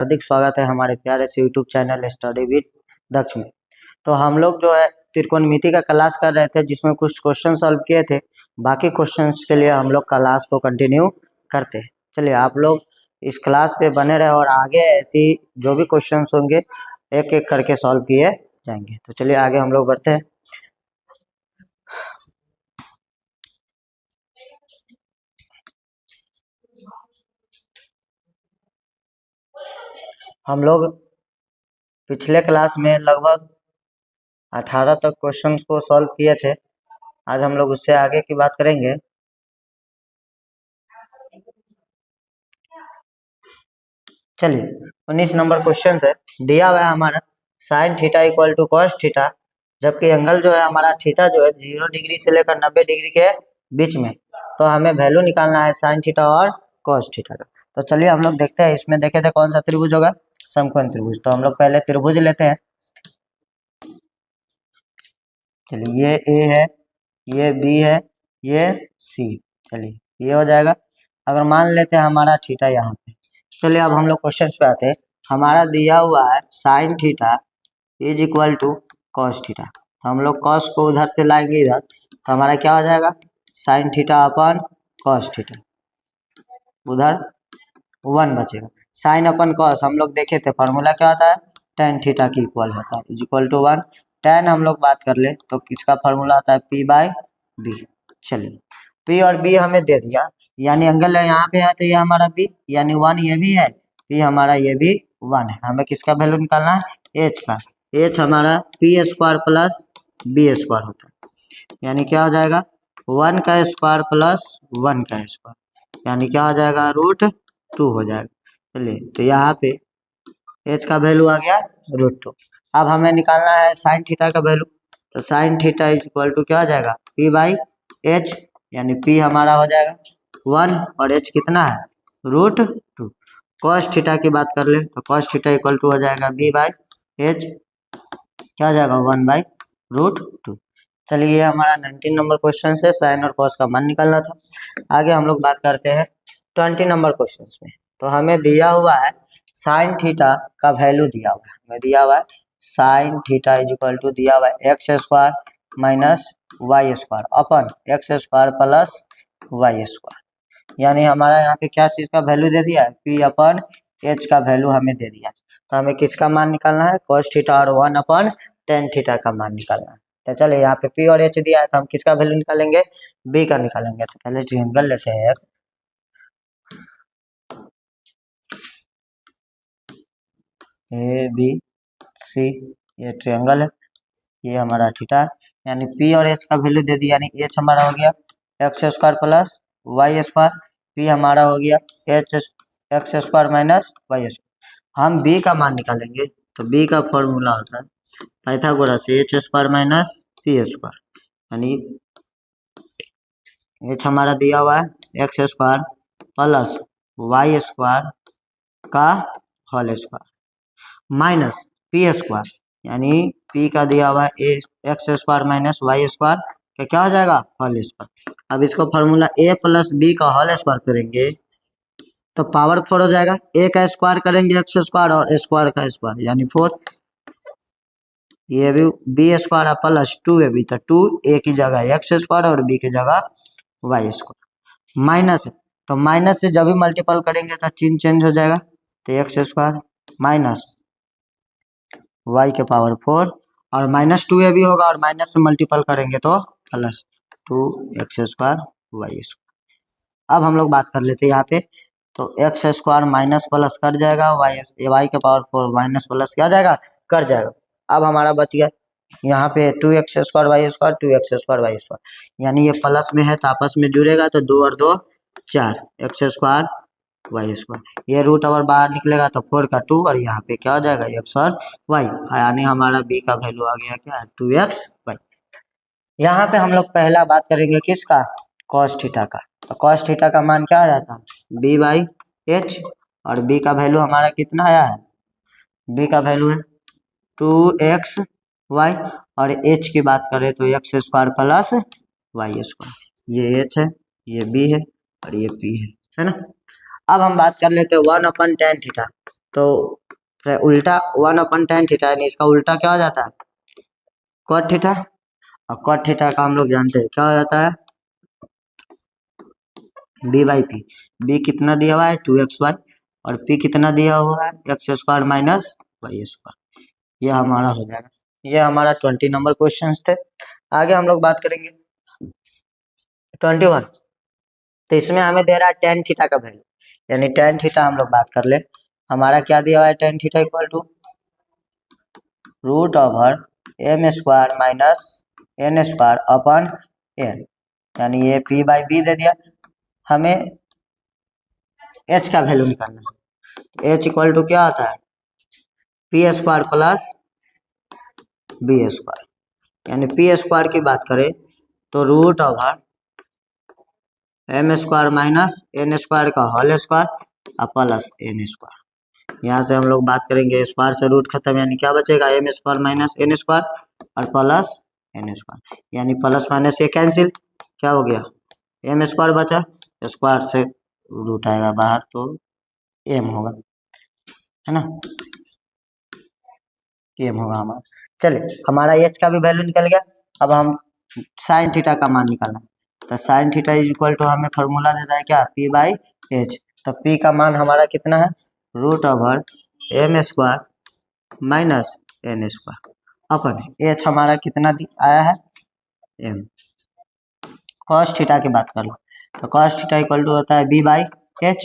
हार्दिक स्वागत है हमारे प्यारे से यूट्यूब चैनल स्टडी विद दक्ष में। तो हम लोग जो है त्रिकोणमिति का क्लास कर रहे थे, जिसमें कुछ क्वेश्चन सॉल्व किए थे। बाकी क्वेश्चंस के लिए हम लोग क्लास को कंटिन्यू करते हैं। चलिए आप लोग इस क्लास पे बने रहे और आगे ऐसी जो भी क्वेश्चंस होंगे एक एक करके सॉल्व किए जाएंगे। तो चलिए आगे हम लोग बढ़ते हैं। हम लोग पिछले क्लास में लगभग 18 तक क्वेश्चंस को सॉल्व किए थे। आज हम लोग उससे आगे की बात करेंगे। चलिए 19 नंबर क्वेश्चन है। दिया हुआ है हमारा sine theta equal to cos theta, जबकि एंगल जो है हमारा थीटा जो है 0 डिग्री से लेकर 90 डिग्री के बीच में। तो हमें वैल्यू निकालना है साइन थीटा और कॉस थीटा का। तो चलिए हम लोग देखते हैं। इसमें देखे थे कौन सा त्रिभुज होगा, समकोण त्रिभुज। तो हम लोग पहले त्रिभुज लेते हैं। चलिए ये ए है, ये बी है, ये सी। चलिए ये हो जाएगा। अगर मान लेते हैं हमारा थीटा यहाँ पे। चलिए अब हम लोग क्वेश्चन पे आते हैं। हमारा दिया हुआ है sine theta is equal to cos theta. तो हम लोग कॉस को उधर से लाएंगे इधर, तो हमारा क्या हो जाएगा sign theta upon cos theta, उधर 1 बचेगा। साइन अपन कॉस हम लोग देखे थे फॉर्मूला क्या होता है, टेन थीटा की इक्वल होता है, इज इक्वल टू 1। टेन हम लोग बात कर ले तो किसका फॉर्मूला आता है पी बाई बी। चलिए पी और बी हमें दे दिया, यानी एंगल यहाँ पे है तो ये हमारा बी, यानी 1 ये भी है, पी हमारा ये भी 1 है। हमें किसका वैल्यू निकालना है एच का। एच हमारा P square plus B square होता है, यानी क्या हो जाएगा 1 का स्क्वायर प्लस 1 का स्क्वायर, यानी क्या हो जाएगा √2 हो जाएगा। चलिए तो यहाँ पे एच का वैल्यू आ गया √2। अब हमें निकालना है साइन थीटा का वैल्यू। तो sine theta is equal to क्या हो जाएगा पी बाई एच, यानी पी हमारा हो जाएगा 1 और एच कितना है √2। कॉस थीटा की बात कर ले तो कॉस थीटा इक्वल टू हो जाएगा बी बाई एच, क्या हो जाएगा 1 बाई √2। चलिए ये हमारा 19 नंबर क्वेश्चन है। साइन और कॉस का मान निकालना था। आगे हम लोग बात करते हैं 20 नंबर क्वेश्चन में। तो हमें दिया हुआ है साइन थीटा का वैल्यू दिया हुआ है, हमें दिया हुआ है sine theta is equal to दिया हुआ है X square minus Y square upon X square plus Y square, यानी हमारा यहाँ पे क्या चीज का वैल्यू दे दिया है पी अपन एच का वैल्यू हमें दे दिया। तो हमें किसका मान निकालना है कॉस थीटा और 1 अपन टेन थीटा का मान निकालना है। तो चलिए यहाँ पे पी और एच दिया है तो हम किसका वैल्यू निकालेंगे बी का निकालेंगे। तो पहले ट्रायंगल लेते हैं ए बी सी, ये ट्रायंगल है, ये हमारा थीटा है, यानी पी और एच का वैल्यू दे दिया, यानी एच हमारा हो गया X square plus Y square, P हमारा हो गया H X square minus Y square. हम बी का मान निकालेंगे तो बी का फॉर्मूला होता है Pythagoras H square minus P square, यानी एच हमारा दिया हुआ है X square plus Y square का whole square minus P square, यानी पी का दिया हुआ है X square minus Y square का क्या हो जाएगा होल स्क्वायर। अब इसको फॉर्मूला ए प्लस बी का होल स्क्वायर करेंगे तो पावर 4 हो जाएगा। ए का स्क्वायर करेंगे एक्स स्क्वायर और स्क्वायर का स्क्वायर यानी 4, ये भी B square plus 2 A B, तो 2 ए की जगह एक्स स्क्वायर और बी की जगह वाई स्क्वायर माइनस, तो माइनस से जब भी मल्टीपल करेंगे तो चिन्ह चेंज हो जाएगा, तो एक्स स्क्वायर माइनस वाई के पावर 4 और माइनस 2 ए भी होगा और माइनस से मल्टीपल करेंगे तो plus 2 x square Y square. अब हम लोग बात कर लेते हैं यहाँ पे, तो एक्स स्क्वायर माइनस प्लस कर जाएगा, वाई के पावर 4 माइनस प्लस क्या जाएगा कर जाएगा। अब हमारा बच गया यहाँ पे 2 x square Y square 2 x square Y square, यानी ये प्लस में है तो आपस में जुड़ेगा तो 2 और 2 4 एक्स स्क्वायर वाई स्क्वायर, ये रूट और बाहर निकलेगा तो 4 का 2 और यहाँ पे क्या हो जाएगा एक्स और वाई, यानी हमारा बी का वैल्यू आ गया क्या 2x वाई। यहाँ पे हम लोग पहला बात करेंगे किसका कॉस थीटा का। तो कॉस थीटा का मान क्या आ जाता है बी बाई एच, और बी का वैल्यू हमारा कितना आया है बी का वैल्यू है 2x वाई, और एच की बात करें तो x square plus Y square, ये एच है ये बी है और ये पी है ना। अब हम बात कर लेते हैं 1 अपन टेन थीटा। तो उल्टा 1/tan थीटा, यानी इसका उल्टा क्या हो जाता है, cot थीटा। और cot थीटा का हम लोग जानते हैं क्या हो जाता है, b/p। b कितना दिया हुआ है 2xy, और p कितना दिया हुआ है x² माइनस y²। ये हमारा हो जाएगा। ये हमारा 20 नंबर क्वेश्चन थे। आगे हम लोग बात करेंगे 21। तो इसमें हमें दे रहा है tan थीटा का वैल्यू, यानी tan थीटा हम लोग बात कर ले। हमारा क्या दिया हुआ है, tan theta equal to √m² minus n² upon n, यानी ये p/b दे दिया। हमें h का वैल्यू निकालना है। h इक्वल टू क्या आता है, p² प्लस b², यानी p² की बात करें तो √m² माइनस n² का होल स्क्वायर और प्लस n²। यहाँ से हम लोग बात करेंगे स्क्वायर से रूट खत्म, यानी क्या बचेगा, m² माइनस n² और प्लस n², यानी प्लस माइनस ये कैंसिल, क्या हो गया, m² बचा, स्क्वायर से रूट आएगा बाहर तो m होगा, है ना, m होगा हमारा। चलिए हमारा h का भी वैल्यू निकल गया। अब हम साइन थीटा का मान निकालना, तो sine theta is equal to हमें फॉर्मूला देता है क्या, p/h। तो p का मान हमारा कितना है, √m² माइनस n² अपन h हमारा कितना आया है, m। cos थीटा की बात कर लो, तो cos थीटा इक्वल टू होता है b/h,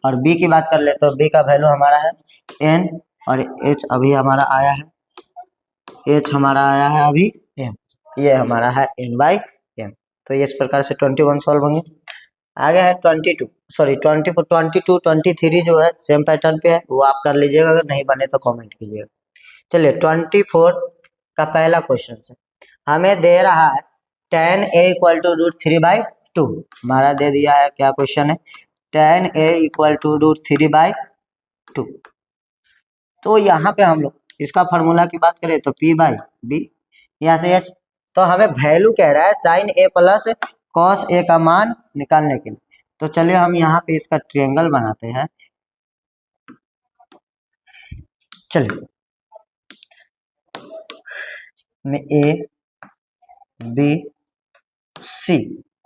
और b की बात कर ले तो b का वैल्यू हमारा है n, और h अभी हमारा आया है, h हमारा आया है अभी m, ये हमारा है n/m। तो इस प्रकार से 21 सॉल्व होंगे। आगे है 22, सॉरी 24, 22, 23 जो है सेम पैटर्न पे है, वो आप कर लीजिएगा, अगर नहीं बने तो कमेंट कीजिएगा। चलिए 24 का पहला क्वेश्चन है, हमें दे रहा है tan a इक्वल टू √3/2। हमारा दे दिया है, क्या क्वेश्चन है, tan a इक्वल टू √3/2। तो यहाँ पे हम लोग इसका फार्मूला की बात करें तो p/b, यहाँ से h, तो हमें वैल्यू कह रहा है sign a plus cos a का मान निकालने के लिए। तो चलिए हम यहाँ पे इसका ट्रायंगल बनाते हैं। चलिए में a b c,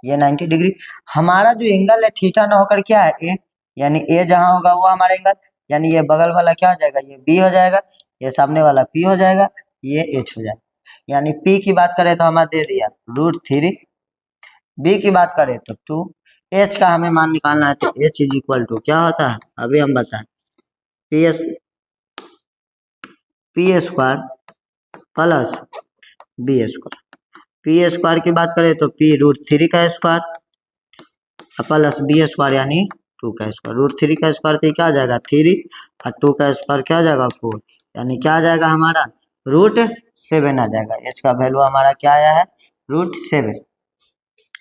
ये 90 डिग्री, हमारा जो एंगल है थीटा ना होकर क्या है a, यानी a जहाँ होगा वो हमारा एंगल, यानी ये बगल वाला क्या हो जाएगा, ये b हो जाएगा, ये सामने वाला p हो जाएगा, ये h हो जाएगा। यानी p की बात करें तो हमें दे दिया √3, b की बात करें तो 2, h का हमें मान निकालना है, तो h इज इक्वल टू क्या होता है, अभी हम बताएं, p² प्लस b²। p² की बात करें तो p √3 का स्क्वायर प्लस b² यानी 2 का स्क्वायर। √3 का स्क्वायर तो क्या आ जाएगा 3, और 2 का स्क्वायर क्या आ जाएगा 4, यानी क्या आ जाएगा हमारा √7 आ जाएगा। h का वैल्यू हमारा क्या आया है, √7।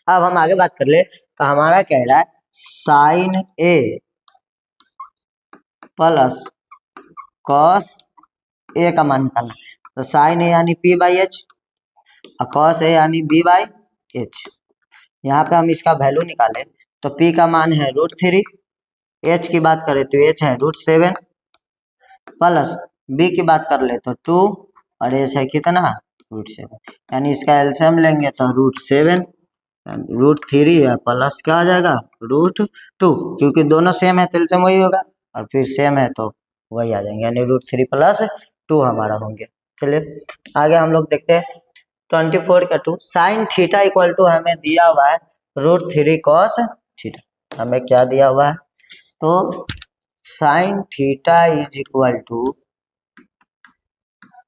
अब हम आगे बात कर ले, तो हमारा कह रहा है sign a plus cos a का मान निकालना, तो साइन a यानी p/h और कॉस a यानी b/h। यहाँ पे हम इसका वैल्यू निकालें तो p का मान है √3, h की बात करें तो h है √7, प्लस b की बात कर ले तो 2, और h है कितना √7, यानी इसका एलसीएम लेंगे तो √7, √3 है प्लस क्या आ जाएगा √2, क्योंकि दोनों सेम है तो एलसीएम वही होगा, और फिर सेम है तो वही आ जाएंगे, यानी √3 + 2 हमारा होंगे। चलिए आगे हम लोग देखते हैं 24 का 2, साइन थीटा इक्वल टू हमें दिया हुआ है √3 cos थीटा। हमें क्या दिया हुआ है, तो sine theta is equal to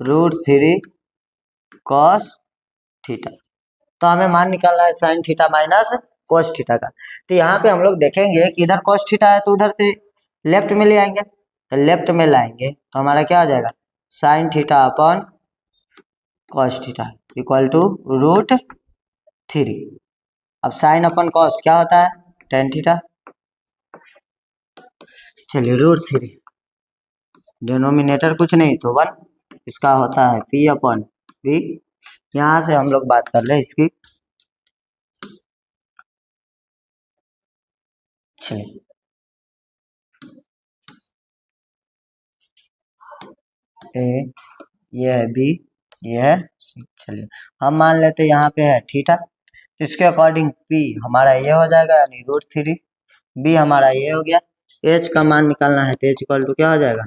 √3 cos theta. तो हमें मान निकालना है sine theta minus cos theta का। तो यहाँ पे हम लोग देखेंगे कि इधर cos थीटा है तो उधर से लेफ्ट में ले आएंगे, तो लेफ्ट में लाएंगे तो हमारा क्या आ जाएगा, sine theta upon cos theta equal to √3। अब साइन अपन कॉस क्या होता है, tan थीटा। चलिए √3, डिनोमिनेटर कुछ नहीं तो 1, इसका होता है p/b। यहाँ से हम लोग बात कर ले इसकी, चलिए ए, ये है बी, ये है सी। चलिए हम मान लेते यहाँ पे है थीटा, तो इसके अकॉर्डिंग पी हमारा ये हो जाएगा यानी √3, बी हमारा ये हो गया। एच का मान निकालना है तो एच इक्वल टू क्या हो जाएगा,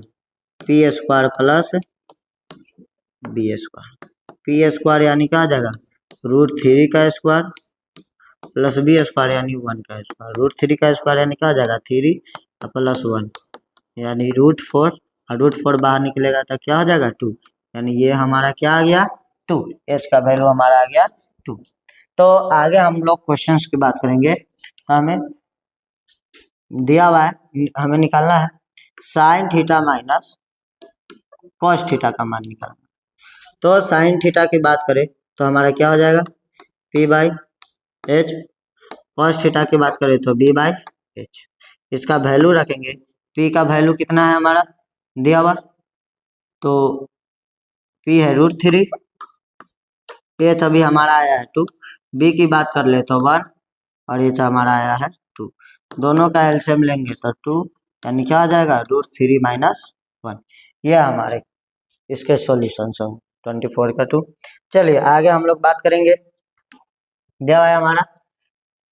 p² प्लस b²। p² यानी क्या आ जाएगा, √3 का स्क्वायर प्लस b² यानी 1 का स्क्वायर। √3 का स्क्वायर यानी क्या आ जाएगा 3 प्लस 1 यानी √4, और √4 बाहर निकलेगा तो क्या हो जाएगा 2, यानी ये हमारा क्या आ गया 2, एच का वैल्यू हमारा आ गया 2। तो आगे हम लोग क्वेश्चंस की बात करेंगे। तो हमें दिया हुआ है, हमें निकालना है sine theta minus cos theta का मान निकालना। तो साइन थीटा की बात करें तो हमारा क्या हो जाएगा p/h, कॉस थीटा की बात करें तो b/h। इसका वैल्यू रखेंगे, p का वैल्यू कितना है हमारा दिया हुआ, तो p है √3, h अभी हमारा आया है 2, b की बात कर ले तो 1 और h हमारा आया है 2, दोनों का एलसीएम लेंगे तो 2 यानी क्या आ जाएगा √3 - 1। ये हमारे इसके सॉल्यूशन हैं 24 का 2। चलिए आगे हम लोग बात करेंगे, दिया हुआ है हमारा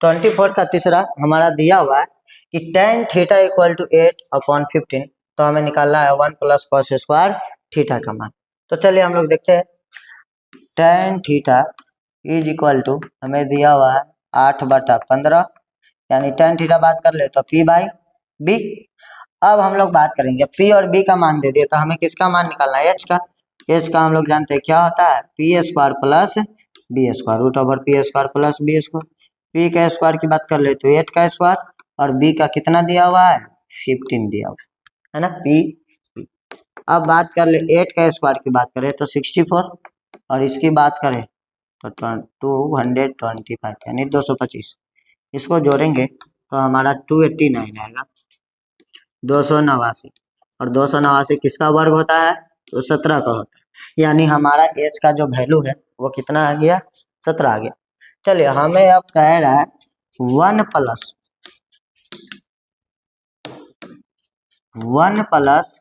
24 का तीसरा हमारा दिया हुआ है कि tan थीटा इक्वल टू 8/15, तो हमें निकालना है 1 + cos² थीटा का मान। तो चलिए हम लोग देखते हैं, tan theta is equal to हमें दिया हुआ है 8/15, यानी tan थीटा बात कर ले तो p/b। अब हम लोग बात करेंगे p और b का मान दे दिए तो हमें किसका मान निकालना है, h का। h का हम लोग जानते हैं क्या होता है p² plus b², √p² plus b²। p का स्क्वायर की बात कर ले तो 8 का स्क्वायर, और b का कितना दिया हुआ है 15 दिया हुआ है ना p। अब बात कर ले 8 का स्क्वायर की बात करें तो 64, और इसकी बात करें तो 225 यानी 225। इसको जोड़ेंगे तो हमारा 289 आएगा, 289, और 289 किसका वर्ग होता है तो 17 का होता है, यानी हमारा एच का जो वैल्यू है वो कितना आ गया 17 आ गया। चलिए हमें अब कह रहा है 1 plus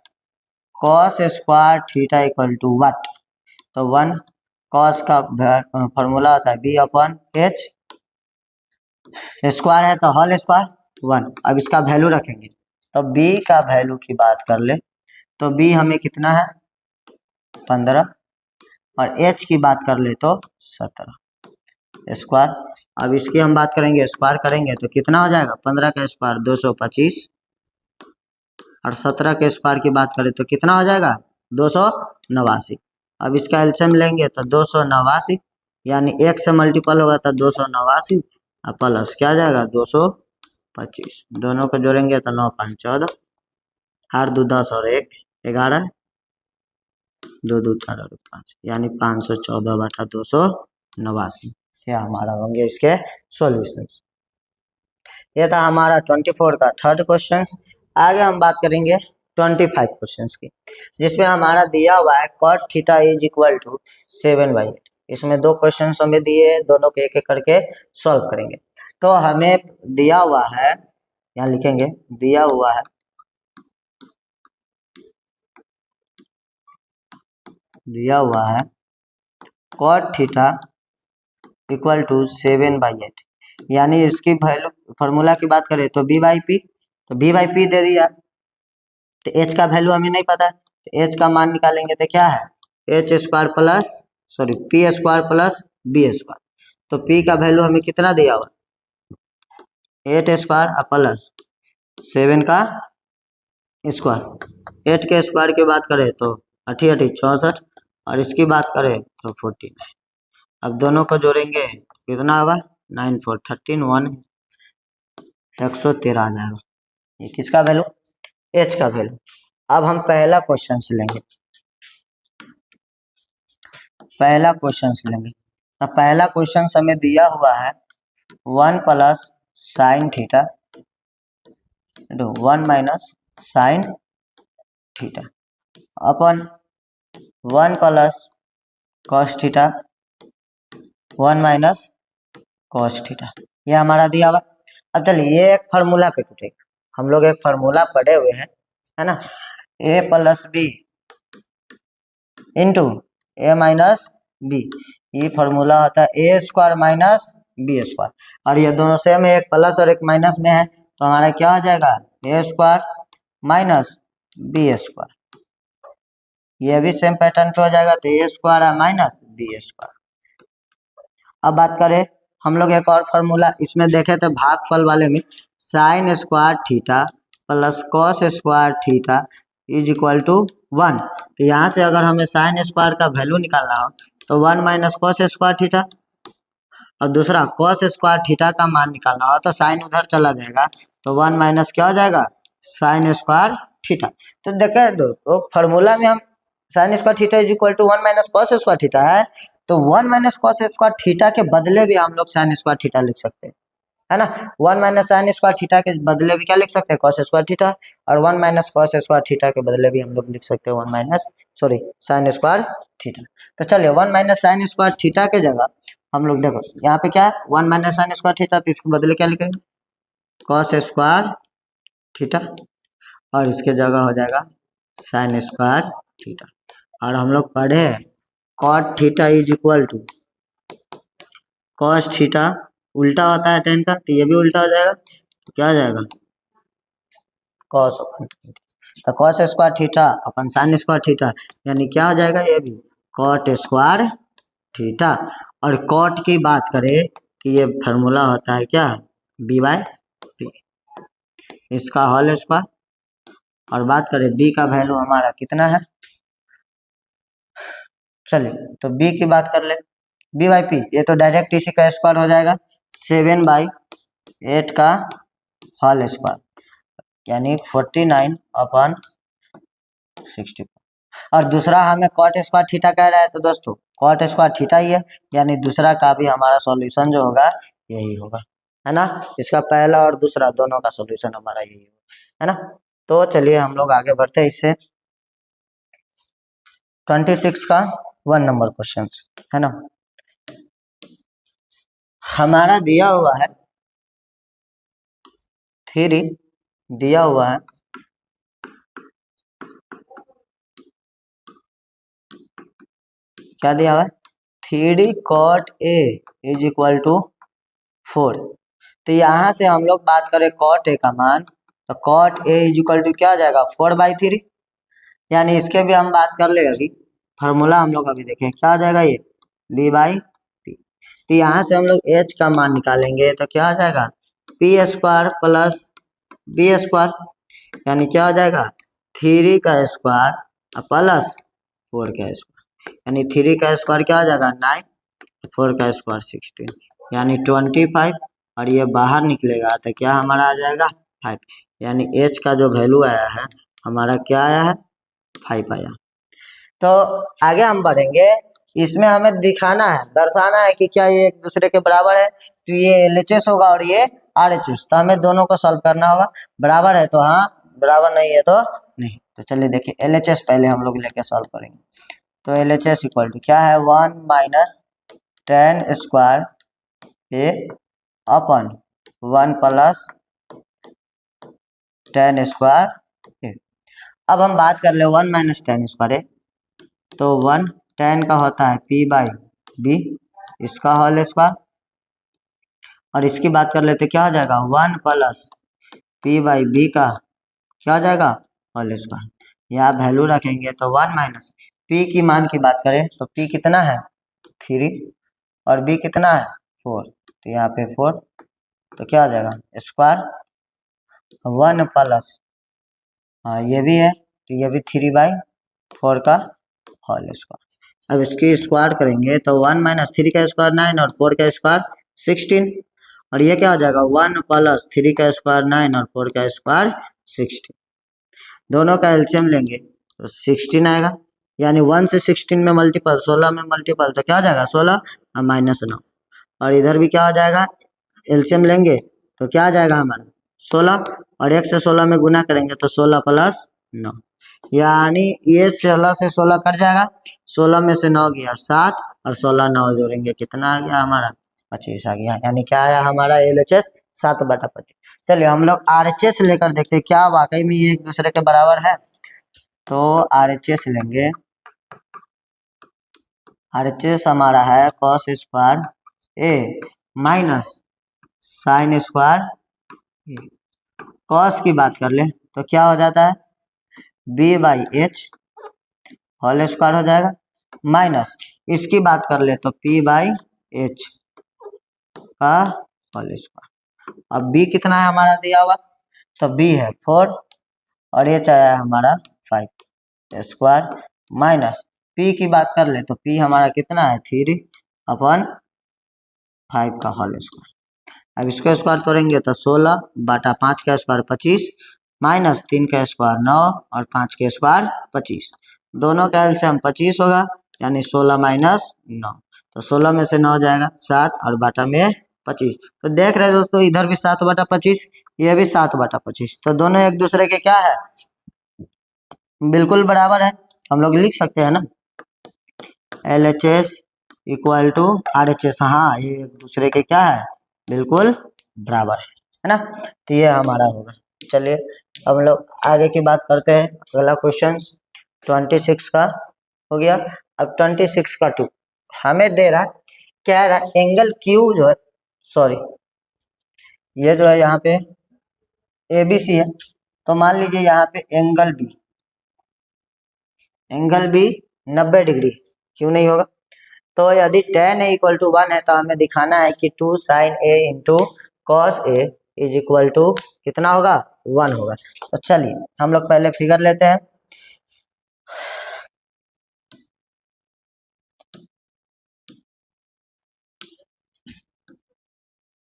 cos² theta equal to what, तो 1 cos का फॉर्मूला होता है b/h, स्क्वायर है तो होल स्क्वायर 1। अब इसका वैल्यू रखेंगे तो b का वैल्यू की बात कर ले तो b हमें कितना है 15, और h की बात कर ले तो 17 स्क्वायर। अब इसकी हम बात करेंगे स्क्वायर करेंगे तो कितना हो जाएगा 15 का स्क्वायर 225, और 17 के स्क्वायर की बात करें तो कितना हो जाएगा 289। अब इसका एलसीएम लेंगे तो 289, यानी 1 से मल्टीपल होगा तो 289, और प्लस क्या आ जाएगा 225, दोनों को जोड़ेंगे तो 9 5 14, 8 2 10 और 1 11, 2 2 4 और 5 यानी 514/289। ये हमारा होंगे इसके सॉल्यूशंस। ये था हमारा 24 का थर्ड क्वेश्चन। आगे हम बात करेंगे 25 क्वेश्चंस की, जिसमें हमारा दिया हुआ है cot theta is equal to 7/8। इसमें 2 क्वेश्चन हमें दिए, दोनों के एक एक करके सॉल्व करेंगे। तो हमें दिया हुआ है, यहाँ लिखेंगे दिया हुआ है cot थीटा इक्वल टू 7/8, यानी इसकी वैल्यू फॉर्मूला की बात करें तो b/p, तो b/p दे दिया, तो h का वैल्यू हमें नहीं पता है, तो h का मान निकालेंगे तो क्या है p² प्लस b²। तो p का वैल्यू हमें कितना दिया हुआ 8² प्लस 7 का स्क्वायर। 8 के स्क्वायर की बात करें तो 8 8 64, और इसकी बात करें तो 49। अब दोनों को जोड़ेंगे कितना होगा 9 4 13 1 113 आ जाएगा। ये किसका वैल्यू h का वैल्यू। अब हम पहला क्वेश्चन लेंगे, तो पहला क्वेश्चन हमें दिया हुआ है 1 plus sine theta 1 minus sine theta upon 1 plus cos theta 1 minus cos theta, ये हमारा दिया हुआ। अब चलिए ये एक फार्मूला पे टूटेगा, हम लोग एक फार्मूला पढ़े हुए हैं है ना, a plus B into A minus B, ये फॉर्मूला होता है ए स्क्वायर माइनस बी स्क्वायर, और ये दोनों सेम है, एक प्लस और एक माइनस में है, तो हमारा क्या हो जाएगा ए स्क्वायर माइनस बी स्क्वायर, ये भी सेम पैटर्न पे हो जाएगा, तो ए स्क्वायर है माइनस बी स्क्वायर। अब बात करें हम लोग एक और फॉर्मूला इसमें देखे थे भागफल वाले में, sine square theta plus cos square theta is equal to 1। तो यहाँ से अगर हमें साइन स्क्वायर का वैल्यू निकालना हो तो 1 माइनस कॉस स्क्वायर थीटा, और दूसरा कॉस स्क्वायर थीटा का मान निकालना हो तो साइन उधर चला जाएगा, तो 1 माइनस क्या हो जाएगा साइन स्क्वायर थीटा। तो देखे तो फॉर्मूला में हम sine square theta is equal to 1 minus cos square theta है, तो 1 माइनस कॉस स्क्वायर थीटा के बदले भी हम लोग साइन स्क्वायर थीटा लिख सकते हैं, है ना। 1 माइनस साइन स्क्वायर थीटा के बदले भी क्या लिख सकते हैं कॉस स्क्वायर थीटा, और 1 माइनस कॉस स्क्वायर थीटा के बदले भी हम लोग लिख सकते हैं 1 माइनस साइन स्क्वायर थीटा। तो चलिए 1 माइनस साइन स्क्वायर थीटा के जगह हम लोग देखो यहाँ पे क्या है 1 माइनस साइन स्क्वायर थीटा, तो इसके बदले क्या लिखेंगे कॉस स्क्वायर थीटा, और इसके जगह हो जाएगा साइन स्क्वायर थीटा। और हम लोग पढ़े cot theta is equal to cos theta, उल्टा होता है टेन का, तो ये भी उल्टा हो जाएगा, तो क्या हो जाएगा कॉस, तो cos square theta upon sine square theta, यानी क्या हो जाएगा ये भी कॉट स्क्वायर थीटा। और कॉट की बात करें तो ये फार्मूला होता है क्या बी बाय पी, इसका होल स्क्वायर। और बात करें बी का वैल्यू हमारा कितना है, चलिए तो बी की बात कर ले, बी बाई पी, ये तो डायरेक्ट इसी का स्क्वायर हो जाएगा 7/8 का होल स्क्वायर, यानी 49/64। और दूसरा हमें कॉट स्क्वायर थीटा कह रहा है, तो दोस्तों कॉट स्क्वायर थीटा ही है, यानी दूसरा का भी हमारा सॉल्यूशन जो होगा यही होगा, है ना। इसका पहला और दूसरा दोनों का सॉल्यूशन हमारा यही होगा, है ना। तो चलिए हम लोग आगे बढ़ते हैं इससे 26 का 1 नंबर क्वेश्चन, है ना। हमारा दिया हुआ है 3 दिया हुआ है, क्या दिया हुआ है 3 cot A is equal to 4। तो यहाँ से हम लोग बात करें cot A का मान, तो cot A is equal to क्या आ जाएगा 4/3, यानी इसके भी हम बात कर ले अभी, फार्मूला हम लोग अभी देखें क्या आ जाएगा ये b बाई पी। तो यहाँ से हम लोग h का मान निकालेंगे तो क्या आ जाएगा P square plus B square, यानी क्या हो जाएगा 3 का स्क्वायर प्लस 4 का स्क्वायर, यानी 3 का स्क्वायर क्या हो जाएगा 9, 4 का स्क्वायर 16, यानी 25, और ये बाहर निकलेगा तो क्या हमारा आ जाएगा 5, यानी h का जो वैल्यू आया है हमारा क्या आया है 5 आया। तो आगे हम बढ़ेंगे, इसमें हमें दिखाना है दर्शाना है कि क्या ये एक दूसरे के बराबर है, तो ये LHS होगा और ये RHS, तो हमें दोनों को सॉल्व करना होगा, बराबर है तो हाँ, बराबर नहीं है तो नहीं। तो चलिए देखिए LHS पहले हम लोग लेके सॉल्व करेंगे, तो LHS इक्वल टू क्या है 1 माइनस tan स्क्वायर ए अपन 1 प्लस tan स्क्वायर ए। अब हम बात कर ले 1 माइनस tan स्क्वायर ए, तो 1 tan का होता है p बाई बी, इसका होल स्क्वायर, और इसकी बात कर लेते क्या हो जाएगा 1 प्लस p बाई बी का क्या हो जाएगा होल स्क्वायर, यहाँ वैल्यू रखेंगे तो 1 माइनस p की मान की बात करें तो p कितना है 3 और b कितना है 4, तो यहाँ पे 4, तो क्या हो जाएगा स्क्वायर 1 प्लस हाँ ये भी है, तो ये भी 3/4 का होल स्क्वायर। अब इसकी स्क्वायर करेंगे तो 1 माइनस 3 का स्क्वायर 9 और 4 का स्क्वायर 16, और ये क्या हो जाएगा 1 प्लस 3 का स्क्वायर 9 और 4 का स्क्वायर 16, दोनों का एलसीएम लेंगे तो 16 आएगा, यानी 1 से 16 में मल्टीपल 16 में मल्टीपल, तो क्या हो जाएगा 16 और माइनस 9, और इधर भी क्या हो जाएगा एलसीएम लेंगे तो क्या आ जाएगा हमारा 16, और 1 से 16 में गुना करेंगे तो 16 प्लस 9, यानी ये 16 से 16 कट जाएगा, 16 में से 9 गया 7, और 16 9 जोड़ेंगे कितना आ गया हमारा 25 आ गया, यानी क्या आया हमारा LHS 7/25। चलिए हम लोग RHS लेकर देखते हैं क्या वाकई में ये एक दूसरे के बराबर है, तो RHS लेंगे RHS हमारा है कॉस स्क्वायर ए माइनस साइन स्क्वायर ए। कॉस की बात कर ले तो क्या हो जाता है B/H होल स्क्वायर हो जाएगा, माइनस इसकी बात कर ले तो P/H का होल स्क्वायर। अब B कितना है हमारा दिया हुआ, तो B है 4 और H आया है हमारा 5 स्क्वायर, माइनस P की बात कर ले तो P हमारा कितना है 3/5 का होल स्क्वायर। अब इसको स्क्वायर तोड़ेंगे तो 16/5 का स्क्वायर 25 माइनस 3 का स्क्वायर 9 और 5 के स्क्वायर 25, दोनों का एलसीएम 25 होगा यानी 16 माइनस 9, तो 16 में से 9 जाएगा 7 और बाटा में 25। तो देख रहे दोस्तों इधर भी 7/25 ये भी 7/25, तो दोनों एक दूसरे के क्या है बिल्कुल बराबर है। हम लोग लिख सकते हैं ना LHS इक्वल टू RHS, हाँ ये एक दूसरे के क्या है बिल्कुल बराबर है ना, तो ये हमारा होगा। चलिए अब हम लोग आगे की बात करते हैं। अगला क्वेश्चन 26 का हो गया। अब 26 का 2 हमें दे रहा क्या रहा एंगल Q जो है सॉरी ये जो है यहाँ पे ABC है, तो मान लीजिए यहाँ पे एंगल B 90 डिग्री, क्यों नहीं होगा। तो यदि tan A इक्वल टू 1 है तो हमें दिखाना है कि 2 sin A into cos A is equal to कितना होगा 1 होगा। तो चलिए हम लोग पहले फिगर लेते हैं।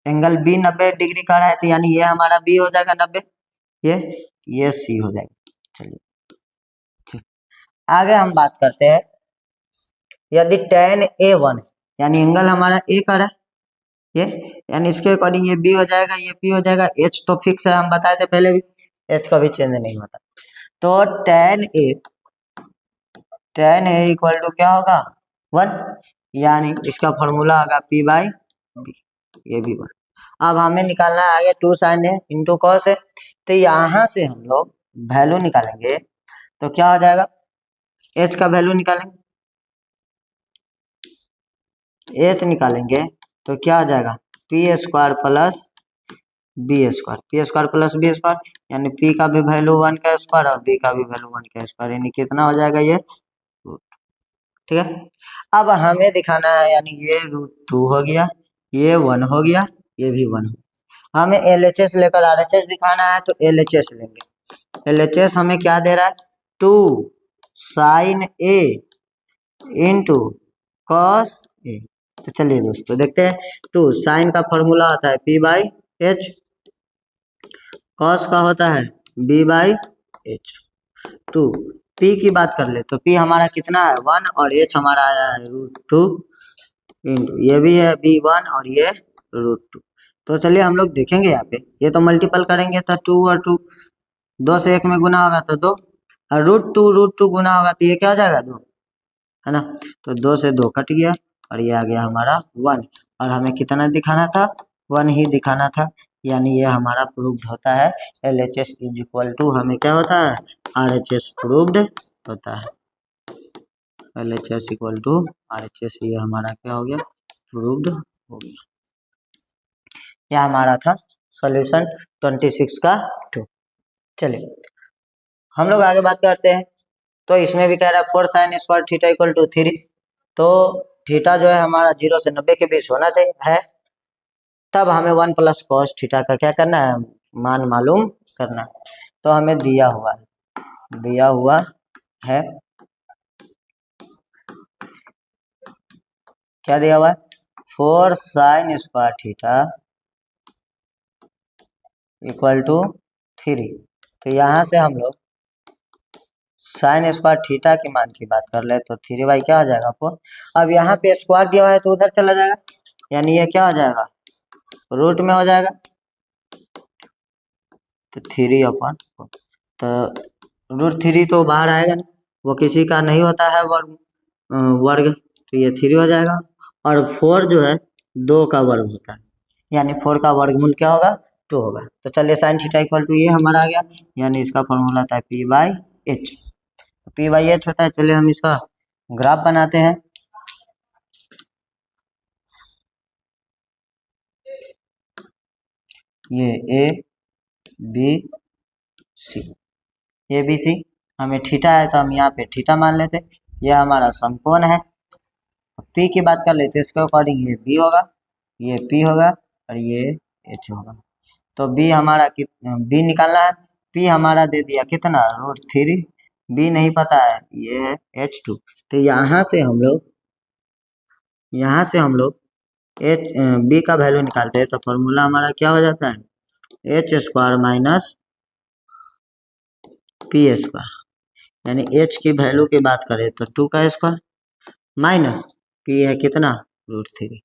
एंगल B 90 डिग्री का है तो यानी ये हमारा B हो जाएगा 90, ये C हो जाएगा। चलिए ठीक, आगे हम बात करते हैं यदि tan A 1 यानी एंगल हमारा A का है ये, यानी इसके अकॉर्डिंग ये B हो जाएगा, ये P हो जाएगा। H तो फिक्स है, हम बताए थे पहले भी, H कभी चेंज नहीं होता। तो tan A इक्वल टू क्या होगा 1, यानी इसका फॉर्मूला होगा P/B, ये भी 1। अब हमें निकालना है आगे 2 sin A into cos A, तो यहाँ से हम लोग वैल्यू निकालेंगे तो क्या हो जाएगा H का वैल्यू निकालेंगे, H निकालेंगे तो क्या आ जाएगा P² plus B² plus B² यानी P का भी वैल्यू 1 का स्क्वायर और B का भी वैल्यू 1 का स्क्वायर, यानी कितना हो जाएगा ये ठीक है। अब हमें दिखाना है यानी ये √2 हो गया, ये 1 हो गया, ये भी 1 हो। हमें LHS लेकर RHS दिखाना है तो LHS लेंगे। LHS हमें क्या दे रहा है 2 sin A into cos A। तो चलिए दोस्तों देखते हैं, 2 साइन का फॉर्मूला होता है P/H, कॉस का होता है B/H। 2 P की बात कर ले तो P हमारा कितना है 1 और H हमारा आया है √2 इंटू ये भी है B1 और ये √2। तो चलिए हम लोग देखेंगे यहाँ पे, ये तो मल्टीपल करेंगे तो 2 और 2 2 से 1 में गुना होगा तो 2 और √2 गुना होगा तो ये क्या हो जाएगा 2 है ना, तो 2 से 2 कट गया और ये आ गया हमारा 1, और हमें कितना दिखाना था 1 ही दिखाना था, यानी ये हमारा प्रूव्ड होता है LHS इज इक्वल टू हमें क्या होता है RHS प्रूव्ड होता है। LHS इक्वल टू RHS, ये हमारा क्या हो गया प्रूव्ड हो गया। यह हमारा था सॉल्यूशन 26 का 2। चलिए हम लोग आगे बात करते हैं। तो इसमें भी कह रहा है 4 sin square theta equal to 3, तो थीटा जो है हमारा 0 से 90 के बीच होना चाहिए है, तब हमें 1 प्लस कॉस थीटा का क्या करना है मान मालूम करना है। तो हमें दिया हुआ है क्या दिया हुआ है 4 sin square theta equal to 3, तो यहाँ से हम लोग साइन स्क्वायर थीटा के मान की बात कर ले तो 3/, क्या आ जाएगा 4। अब यहाँ पे स्क्वायर दिया हुआ है तो उधर चला जाएगा, यानी ये क्या हो जाएगा रूट में हो जाएगा, तो 3/4, तो √3 तो बाहर आएगा ना, वो किसी का नहीं होता है वर्ग, तो ये 3 हो जाएगा। और 4 जो है 2 का वर्ग होता है, यानी 4 का वर्गमूल क्या होगा 2 होगा। तो चलिए साइन थीटा इक्वल टू ये हमारा आ गया, यानी इसका फॉर्मूला होता है P/H, P/H होता है। चलिए हम इसका ग्राफ बनाते हैं। ये A B C, A B C. हमें थीटा है तो हम यहाँ पे थीटा मान लेते, यह हमारा समकोण है। पी की बात कर लेते, इसके अकॉर्डिंग ये बी होगा, ये पी होगा और ये एच होगा। तो बी हमारा बी निकालना है, पी हमारा दे दिया कितना √3, बी नहीं पता है, ये है H2। तो यहाँ से हम लोग एच बी का वैल्यू निकालते हैं, तो फॉर्मूला हमारा क्या हो जाता है, H² माइनस P², यानी H की वैल्यू की बात करें तो 2 का स्क्वायर माइनस P है कितना √3,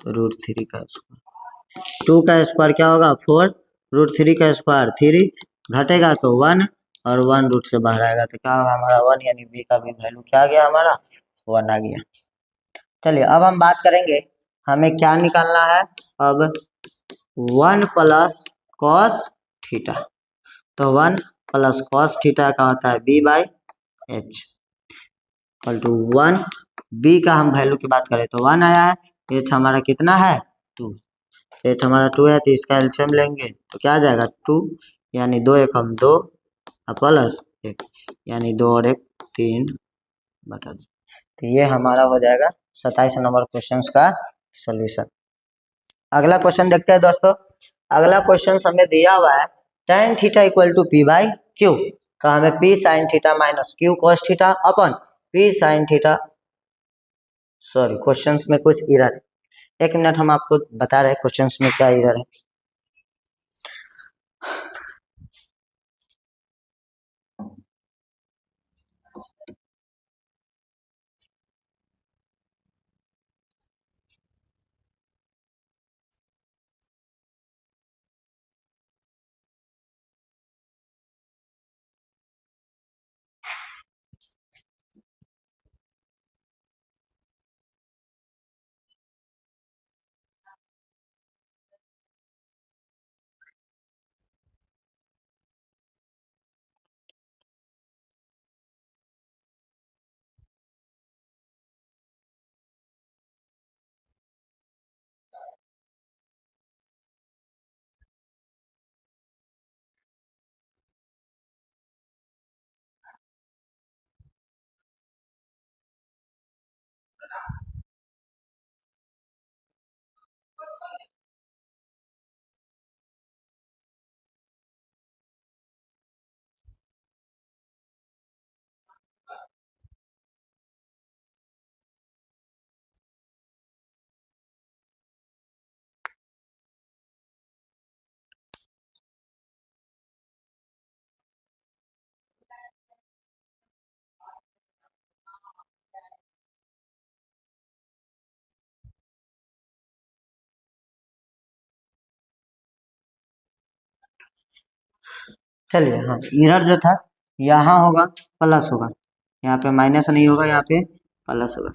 √3 का स्क्वायर। 2 का स्क्वायर क्या होगा 4, √3 का स्क्वायर 3, घटेगा तो 1 और 1 रूट से बाहर आएगा तो क्या होगा हमारा 1, यानी बी का भी वैल्यू क्या आ गया हमारा 1 आ गया। चलिए अब हम बात करेंगे हमें क्या निकालना है, अब 1 प्लस कॉस थीटा। तो 1 प्लस कॉस थीटा का होता है B/H इक्वल टू 1। बी का हम वैल्यू की बात करें तो 1 आया है, एच हमारा कितना है 2, एच हमारा 2 है तो इसका एलसीएम लेंगे तो क्या आ जाएगा 2, यानी 2 1 2 प्लस 1, यानी 2 और 1 3/2। तो ये हमारा हो जाएगा 27 नंबर क्वेश्चन का सोल्यूशन। अगला क्वेश्चन देखते हैं दोस्तों। अगला क्वेश्चन हमें दिया हुआ है tan theta equal to P/Q, तो हमें P sin theta minus Q cos theta upon P sin theta, sorry questions में कुछ एरर है, एक मिनट हम आपको बता रहे हैं क्वेश्चंस में क्या एरर है। चलिए हाँ, एरर जो था यहाँ होगा प्लस होगा, यहाँ पे माइनस नहीं होगा, यहाँ पे प्लस होगा।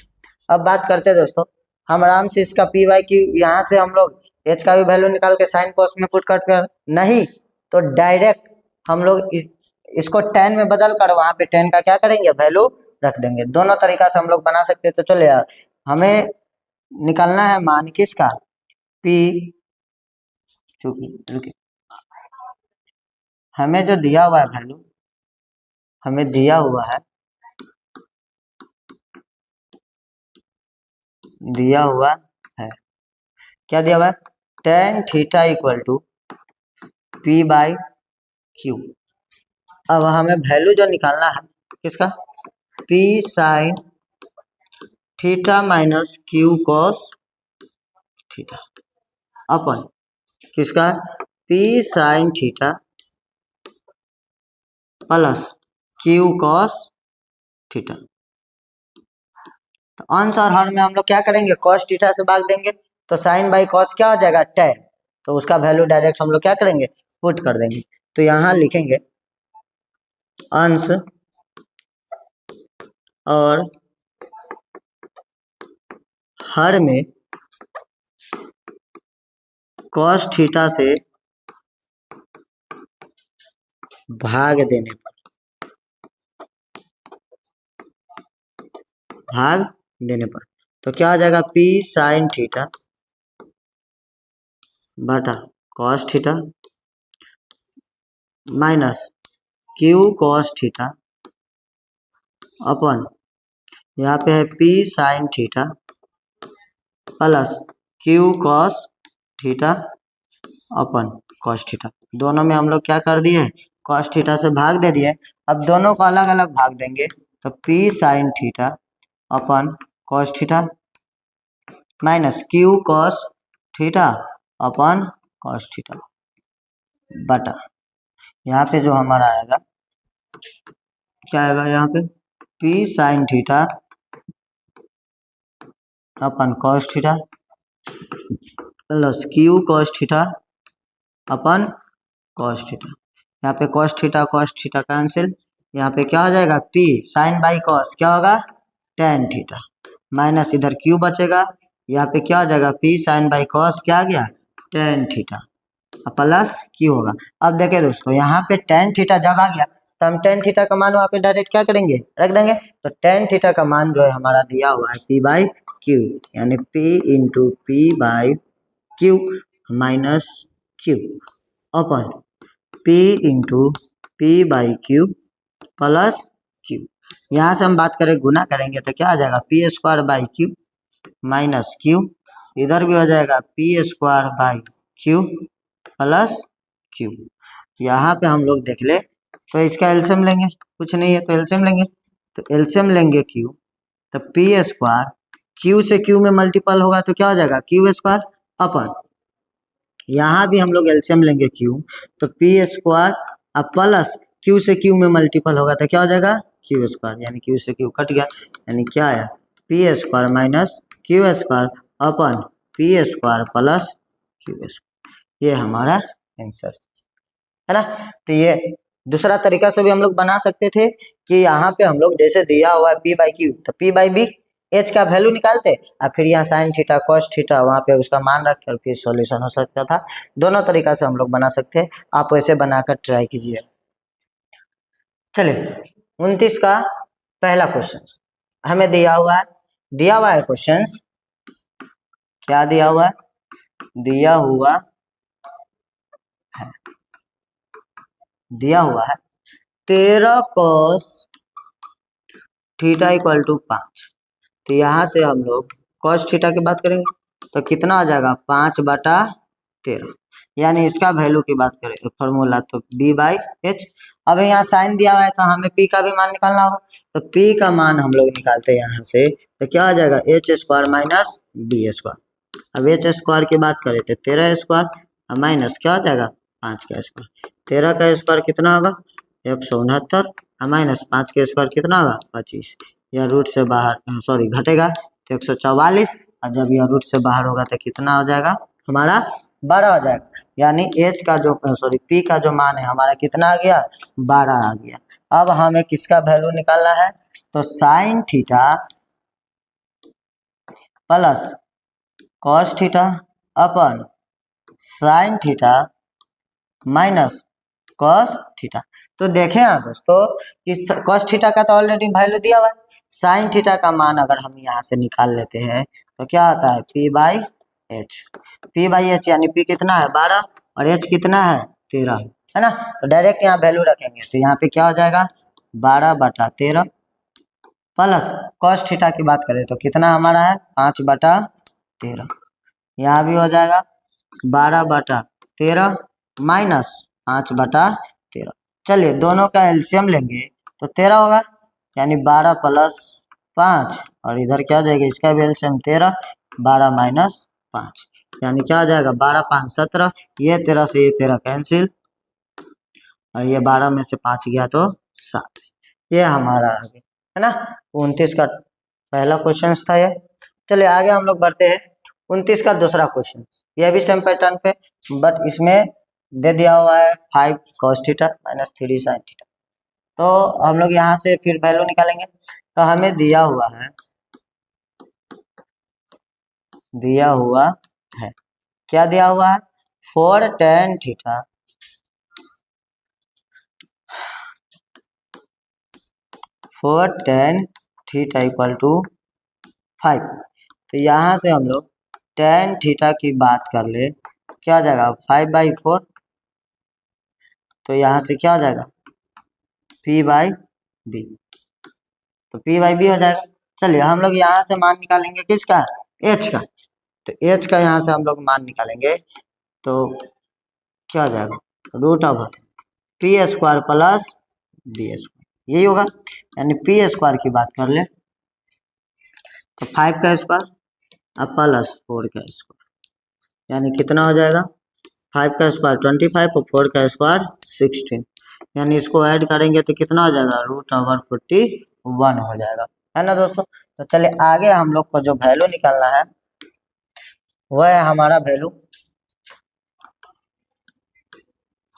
अब बात करते हैं दोस्तों, हम आराम से इसका P/Q यहाँ से हम लोग H का भी वैल्यू निकाल के साइन कॉस में पुट कर नहीं तो डायरेक्ट हम लोग इसको tan में बदल कर वहाँ पे tan का क्या करेंगे वैल्यू रख देंगे। दोनों तरीका से हम लोग बना सकते हैं। तो चलिए यार, हमें निकालना है मान किसका P, चूंकि हमें जो दिया हुआ है वैल्यू, हमें दिया हुआ है क्या दिया हुआ है tan theta equal to P/Q। अब हमें वैल्यू जो निकालना है किसका P sin theta minus Q cos theta upon किसका P sin theta plus Q cos theta. तो अंश और हर में हम लोग क्या करेंगे cos थीटा से भाग देंगे तो sin बाई cos क्या हो जाएगा tan, तो उसका वैल्यू डायरेक्ट हम लोग क्या करेंगे पुट कर देंगे। तो यहाँ लिखेंगे अंश और हर में cos थीटा से भाग देने पर तो क्या आ जाएगा P sin थीटा बटा cos theta minus Q cos theta upon यहाँ पे है P sine theta plus Q cos theta upon cos theta. दोनों में हम लोग क्या कर दिए, कॉस थीटा से भाग दे दिए। अब दोनों को अलग अलग भाग देंगे तो P sine theta upon cos theta minus Q cos theta upon cos theta बटा यहाँ पे जो हमारा आएगा क्या आएगा, यहाँ पे P sine theta upon cos theta plus Q cos theta upon cos theta. यहाँ पे कॉस थीटा कैंसिल, यहाँ पे क्या हो जाएगा पी साइन बाई कॉस क्या होगा टेन थीटा माइनस इधर क्यू बचेगा, यहाँ पे क्या हो जाएगा पी साइन बाई कॉस क्या आ गया टेन थीटा प्लस क्यू होगा। अब देखिए दोस्तों यहाँ पे टेन थीटा जब आ गया तो हम टेन थीटा का मान वहाँ पे डायरेक्ट क्या करेंगे रख देंगे। तो टेन थीटा का मान जो है हमारा दिया हुआ है पी बाई क्यू, यानी P into P by Q minus Q upon P into P by Q plus Q. यहाँ से हम बात करें गुना करेंगे तो क्या आ जाएगा P square by Q minus Q, इधर भी हो जाएगा P square by Q plus Q. यहाँ पे हम लोग देख ले तो इसका एलसीएम लेंगे, कुछ नहीं है तो एलसीएम लेंगे, तो एलसीएम लेंगे क्यू तो पी स्क्वायर क्यू से क्यू में मल्टीपल होगा तो क्या हो जाएगा क्यू स्क्वायर अपन यहाँ भी हम लोग एलसीएम लेंगे क्यू तो पी स्क्वायर अब प्लस क्यू से क्यू में मल्टीपल होगा तो क्या हो जाएगा क्यू स्क्वायर, यानी क्यू से क्यू कट गया, यानी क्या आया P square minus Q square upon P square plus Q square. ये हमारा आंसर है ना। तो ये दूसरा तरीका से भी हम लोग बना सकते थे कि यहाँ पे हम लोग जैसे दिया हुआ है पी बाई क्यू तो पी बाई बी एच का वैल्यू निकालते और फिर यहाँ साइन थीटा कॉस थीटा वहाँ पे उसका मान रख कर फिर सॉल्यूशन हो सकता था। दोनों तरीका से हम लोग बना सकते हैं, आप वैसे बनाकर ट्राई कीजिए। चलिए 29 का पहला क्वेश्चन हमें दिया हुआ है क्वेश्चन क्या दिया हुआ है, दिया हुआ है 13 cos थीटा इक्वल टू 5। तो यहाँ से हम लोग cos थीटा की बात करेंगे तो कितना आ जाएगा 5/13, यानी इसका वैल्यू की बात करें तो फॉर्मूला तो b बाई एच। अब यहाँ साइन दिया हुआ है तो हमें p का भी मान निकालना होगा, तो p का मान हम लोग निकालते हैं यहाँ से तो क्या आ जाएगा H square minus B square. अब एच स्क्वायर की बात करें तो 13 स्क्वायर माइनस क्या हो जाएगा 5 का स्क्वायर, 13 का स्क्वायर कितना होगा 169 माइनस 5 का स्क्वायर कितना होगा 25, यह रूट से बाहर सॉरी घटेगा तो 144 और जब यह रूट से बाहर होगा तो कितना हो जाएगा हमारा 12 हो जाएगा, यानी एच का जो सॉरी पी का जो मान है हमारा कितना आ गया 12 आ गया। अब हमें किसका वैल्यू निकालना है तो sine theta plus cos theta upon sine theta minus cos theta. तो देखें यहाँ दोस्तों कि कॉस थीटा का तो ऑलरेडी वैल्यू दिया हुआ है, साइन थीटा का मान अगर हम यहाँ से निकाल लेते हैं तो क्या आता है पी बाई एच, यानी पी कितना है 12 और एच कितना है 13 है ना। तो डायरेक्ट यहाँ वैल्यू रखेंगे तो यहाँ पे क्या हो जाएगा 12/13 प्लस कॉस थीटा की बात करें तो कितना हमारा है 5/13, यहाँ भी हो जाएगा 12/13 माइनस 5/13। चलिए दोनों का एलसीएम लेंगे तो 13 होगा, यानी 12 प्लस 5 और इधर क्या हो जाएगा इसका भी एलसीएम 13, 12 माइनस 5 यानी क्या हो जाएगा 12 5 17, ये 13 से ये 13 कैंसिल और ये 12 में से 5 गया तो 7, ये हमारा आगे है ना। 29 का पहला क्वेश्चन था ये। चलिए आगे हम लोग बढ़ते हैं 29 का दूसरा क्वेश्चन, यह भी सेम पैटर्न पे बट इसमें दे दिया हुआ है 5 cos theta minus 3 sin theta. तो हम लोग यहाँ से फिर वैल्यू निकालेंगे तो हमें दिया हुआ है क्या दिया हुआ है 4 tan थीटा इक्वल टू 5। तो यहाँ से हम लोग tan थीटा की बात कर ले क्या हो जाएगा 5/4, तो यहाँ से क्या हो जाएगा P/B, तो P/B हो जाएगा। चलिए हम लोग यहाँ से मान निकालेंगे किसका, H का, तो H का यहाँ से हम लोग मान निकालेंगे तो क्या हो जाएगा √P² प्लस B², यही होगा। यानी P² की बात कर ले तो 5 का स्क्वायर अब प्लस 4 का स्क्वायर, यानी कितना हो जाएगा 5 का स्क्वायर 25 और 4 का स्क्वायर 16, यानी इसको ऐड करेंगे तो कितना हो जाएगा √41 हो जाएगा, है ना दोस्तों। तो चलिए आगे हम लोग को जो वैल्यू निकालना है वह है हमारा value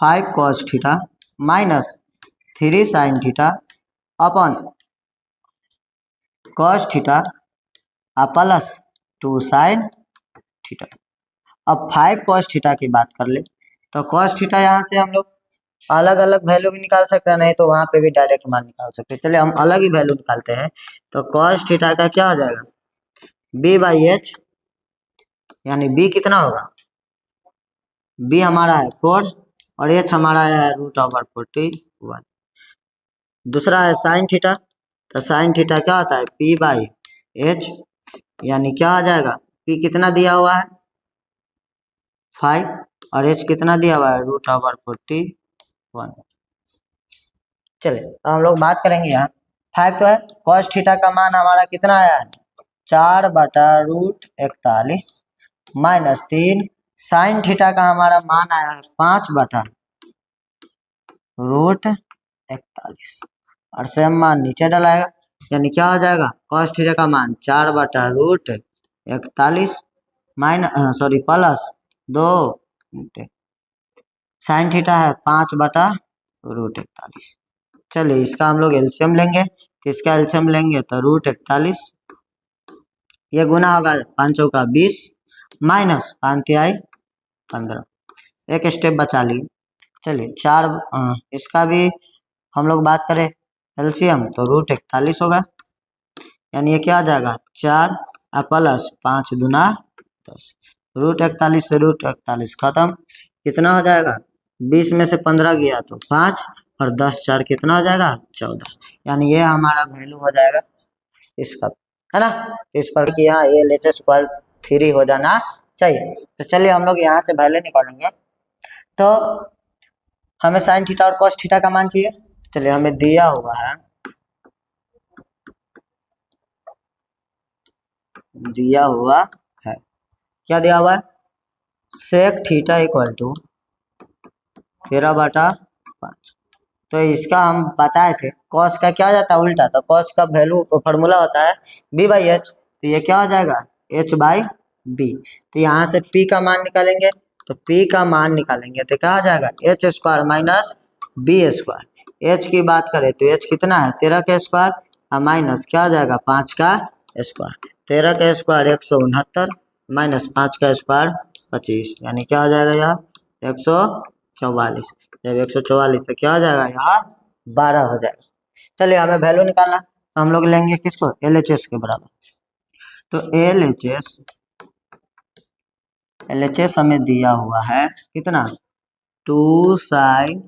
5 cos theta minus 3 sin theta upon cos theta plus 2 sin theta. अब 5 cos थीटा की बात कर ले तो cos थीटा यहाँ से हम लोग अलग अलग वैल्यू भी निकाल सकते हैं, नहीं तो वहां पे भी डायरेक्ट मान निकाल सकते हैं। चलिए हम अलग ही वैल्यू निकालते हैं, तो cos थीटा का क्या हो जाएगा B/H, यानी B कितना होगा, B हमारा है 4 और H हमारा है √41। दूसरा है साइन थीटा, तो साइन थीटा क्या होता है P/H, यानी क्या आ जाएगा P कितना दिया हुआ है 5 और H कितना दिया हुआ है √41। चलिए तो हम लोग बात करेंगे यहाँ 5 तो है, cos थीटा का मान हमारा कितना आया है 4/√41 माइनस 3 साइन थीटा का हमारा मान आया है 5/√41 और सेम मान नीचे डलाएगा, यानी क्या हो जाएगा cos थीटा का मान 4/√41 माइनस प्लस 2 साइन थीटा है 5/√41। चलिए इसका हम लोग एलसीएम लेंगे, किसका एलसीएम लेंगे तो √41, ये गुना होगा 5 चौका 20 माइनस 5 तिहाई 15, एक स्टेप बचा लिए। चलिए इसका भी हम लोग बात करें एलसीएम तो √41 होगा, यानी ये क्या आ जाएगा 4 प्लस 5 दूना 10, √41 से √41 खत्म, कितना हो जाएगा 20 में से 15 गया तो 5 और 10 4 कितना हो जाएगा 14, यानी ये हमारा वैल्यू हो जाएगा इसका, है ना। इस पर कि यहाँ LHS पर 3 हो जाना चाहिए। तो चलिए हम लोग यहाँ से वैल्यू निकालेंगे, तो हमें साइन थीटा और cos थीटा का मान चाहिए। चलिए हमें दिया हुआ है क्या दिया हुआ है sec थीटा इक्वल टू 13/5, तो इसका हम बताए थे cos का क्या जाता है उल्टा, तो cos का वैल्यू फॉर्मूला होता है B/H, तो ये क्या हो जाएगा H/B, तो यहाँ से P का मान निकालेंगे, तो P का मान निकालेंगे तो क्या आ जाएगा H² माइनस B², H की बात करें तो H कितना है 13 का स्क्वायर और माइनस क्या आ जाएगा 5 का स्क्वायर, 13 का स्क्वायर 169 माइनस 5 का स्क्वायर 25, यानी क्या हो जाएगा यहाँ 144, जब 144 तो क्या हो जाएगा यहाँ 12 हो जाएगा। चलिए हमें वैल्यू निकालना, तो हम लोग लेंगे किसको LHS के बराबर, तो LHS हमें दिया हुआ है कितना 2 sin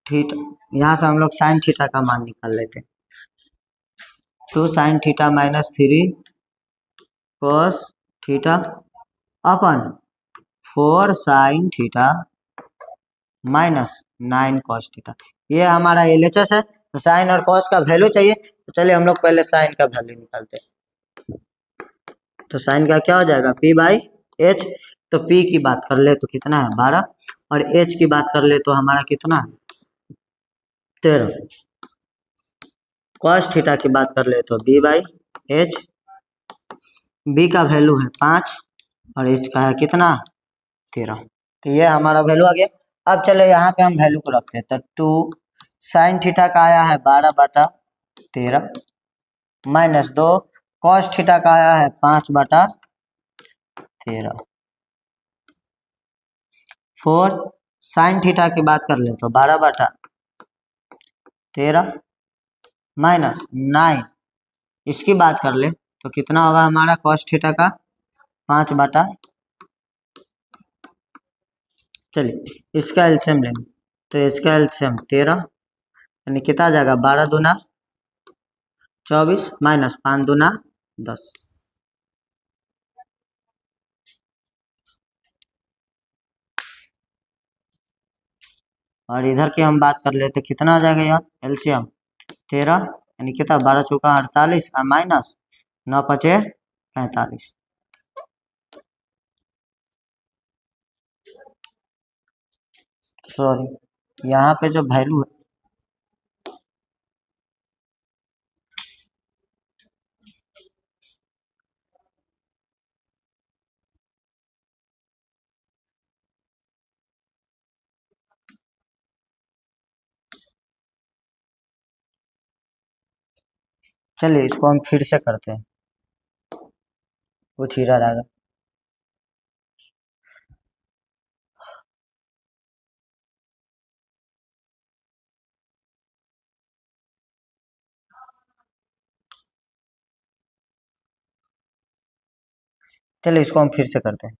थीटा, यहाँ से हम लोग साइन थीटा का मान निकाल लेते हैं, 2 sin theta minus 3 cos theta upon 4 sin theta minus 9 cos theta, ये हमारा LHS है। तो साइन और cos का वैल्यू चाहिए, तो चलिए हम लोग पहले साइन का वैल्यू निकालते हैं, तो साइन का क्या हो जाएगा P/H, तो P की बात कर ले तो कितना है 12 और H की बात कर ले तो हमारा कितना है 13, cos थीटा की बात कर ले तो B/H, B का वैल्यू है 5 और H का है कितना 13, तो ये हमारा वैल्यू आ गया। अब चले यहाँ पे हम वैल्यू को रखते हैं, तो 2 साइन थीटा का आया है 12/13 माइनस 2 cos थीटा का आया है 5/13, 4 साइन थीटा की बात कर ले तो 12/13 माइनस 9 इसकी बात कर ले तो कितना होगा हमारा cos थीटा का 5/13, चलिए इसका एलसीएम लेंगे, तो इसका एलसीएम 13, यानी कितना आ जाएगा 12 दूना 24 माइनस 5 दूना 10। और इधर की हम बात कर लेते कितना आ जाएगा यहाँ एलसीएम 13, यानी कितना 12 चौका 48 माइनस 9 पचे 45। सॉरी, यहाँ पे जो वैल्यू है चलिए इसको हम फिर से करते हैं, कुछ एरर आएगा। चलिए इसको हम फिर से करते हैं।